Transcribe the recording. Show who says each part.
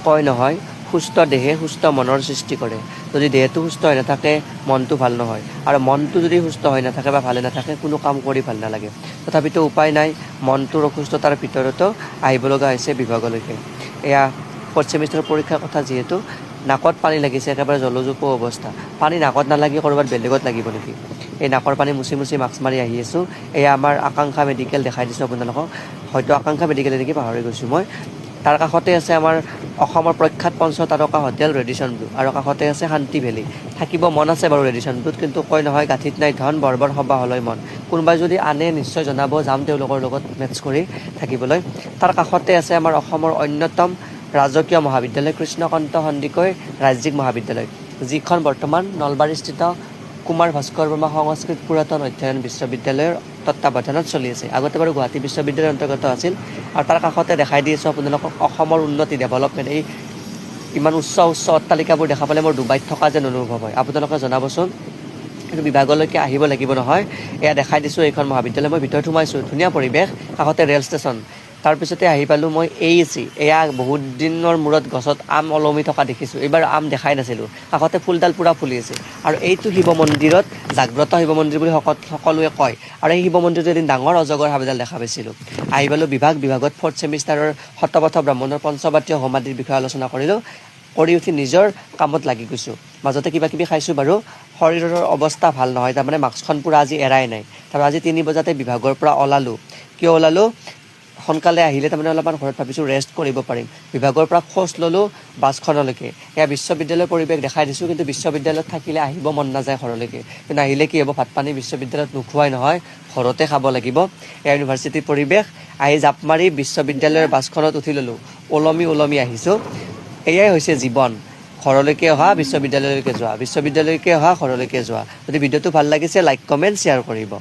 Speaker 1: কয় নহয় সুস্থ দেহে সুস্থ মনৰ সৃষ্টি কৰে। যদি দেহটো সুস্থ হৈ নাথাকে মনটো ভাল নহয়, আৰু মনটো যদি সুস্থ হৈ নাথাকে বা ভালে নাথাকে কোনো কাম কৰি ভাল নালাগে। তথাপিতো উপায় নাই, মনটোৰ অসুস্থতাৰ ভিতৰতো আহিব লগা হৈছে বিভাগলৈকে। এয়া ফ'ৰ্থ ছেমিষ্টাৰৰ পৰীক্ষাৰ কথা যিহেতু, নাকত পানী লাগিছে, একেবাৰে জলজোপো অৱস্থা। পানী নাকত নালাগি ক'ৰবাত বেলেগত লাগিব নেকি? এই নাকৰ পানী মুচি মুচি মাস্ক মাৰি আহি আছোঁ। এয়া আমাৰ আকাংক্ষা মেডিকেল, দেখাই দিছোঁ আপোনালোকক। হয়তো আকাংক্ষা মেডিকেল নেকি পাহৰি গৈছোঁ মই। তাৰ কাষতে আছে আমাৰ অসমৰ প্ৰখ্যাত পঞ্চতাৰকা হোটেল ৰেডিচন ব্লু, আৰু কাষতে আছে শান্তি ভেলী। থাকিব মন আছে বাৰু ৰেডিচন ব্লুত, কিন্তু কয় নহয় গাঁঠিত নাই ধন, বৰবৰ সবাহ হলৈ মন। কোনোবাই যদি আনে নিশ্চয় জনাব, যাম তেওঁলোকৰ লগত মেটচ কৰি থাকিবলৈ। তাৰ কাষতে আছে আমাৰ অসমৰ অন্যতম ৰাজকীয় মহাবিদ্যালয় কৃষ্ণকান্ত সন্দিকৈ ৰাজ্যিক মহাবিদ্যালয়, যিখন বৰ্তমান নলবাৰীস্থিত কুমাৰ ভাস্কৰ বৰ্মা সংস্কৃত পুৰাতন অধ্যয়ন বিশ্ববিদ্যালয়ৰ তত্বাৱধানত চলি আছে। আগতে বাৰু গুৱাহাটী বিশ্ববিদ্যালয়ৰ অন্তৰ্গত আছিল। আৰু তাৰ কাষতে দেখাই দি আছোঁ আপোনালোকক অসমৰ উন্নতি, ডেভেলপমেণ্ট। এই ইমান উচ্চ উচ্চ অট্টালিকাবোৰ দেখা পালে মোৰ ডুবাইত থকা যেন অনুভৱ হয়। আপোনালোকে জনাবচোন। কিন্তু বিভাগলৈকে আহিব লাগিব নহয়। এয়া দেখাই দিছোঁ এইখন মহাবিদ্যালয়। মই ভিতৰত সোমাইছোঁ, ধুনীয়া পৰিৱেশ, কাষতে ৰেল ষ্টেচন। তাৰপিছতে আহি পালোঁ মই AEC। এয়া বহুত দিনৰ মূৰত গছত আম ওলমি থকা দেখিছোঁ। এইবাৰ আম দেখাই নাছিলোঁ। কাষতে ফুলডাল পূৰা ফুলি আছে। আৰু এইটো শিৱ মন্দিৰত জাগ্ৰত শিৱ মন্দিৰ বুলি সকলোৱে কয়। আৰু এই শিৱ মন্দিৰটো এদিন ডাঙৰ অজগৰ সাপ এডাল দেখা পাইছিলোঁ। আহি পালোঁ বিভাগত ফ'ৰ্থ ছেমিষ্টাৰৰ শতপথ ব্ৰাহ্মণৰ পঞ্চবাতীয় হোমাদিৰ বিষয়ে আলোচনা কৰিলোঁ। কৰি উঠি নিজৰ কামত লাগি গৈছোঁ। মাজতে কিবা কিবি খাইছোঁ বাৰু। শৰীৰৰ অৱস্থা ভাল নহয়, তাৰমানে মাস্কখন পূৰা আজি এৰাই নাই। তাৰপৰা আজি 3 বজাতে বিভাগৰ পৰা ওলালোঁ। কিয় ওলালোঁ? সোনকালে আহিলে তাৰমানে অলপমান ঘৰত ভাবিছোঁ ৰেষ্ট কৰিব পাৰিম। বিভাগৰ পৰা খোজ ল'লোঁ বাছখনলৈকে। এয়া বিশ্ববিদ্যালয়ৰ পৰিৱেশ দেখাই দিছোঁ, কিন্তু বিশ্ববিদ্যালয়ত থাকিলে আহিব মন নাযায় ঘৰলৈকে। কিন্তু আহিলে কি হ'ব, ভাত পানী বিশ্ববিদ্যালয়ত নোখোৱাই নহয়, ঘৰতে খাব লাগিব। এয়া ইউনিভাৰ্চিটিৰ পৰিৱেশ। আহি জাপ মাৰি বিশ্ববিদ্যালয়ৰ বাছখনত উঠি ল'লোঁ। ওলমি আহিছোঁ। এয়াই হৈছে জীৱন। ঘৰলৈকে অহা, বিশ্ববিদ্যালয়লৈকে যোৱা, বিশ্ববিদ্যালয়লৈকে অহা, ঘৰলৈকে যোৱা। যদি ভিডিঅ'টো ভাল লাগিছে লাইক, কমেণ্ট, শ্বেয়াৰ কৰিব।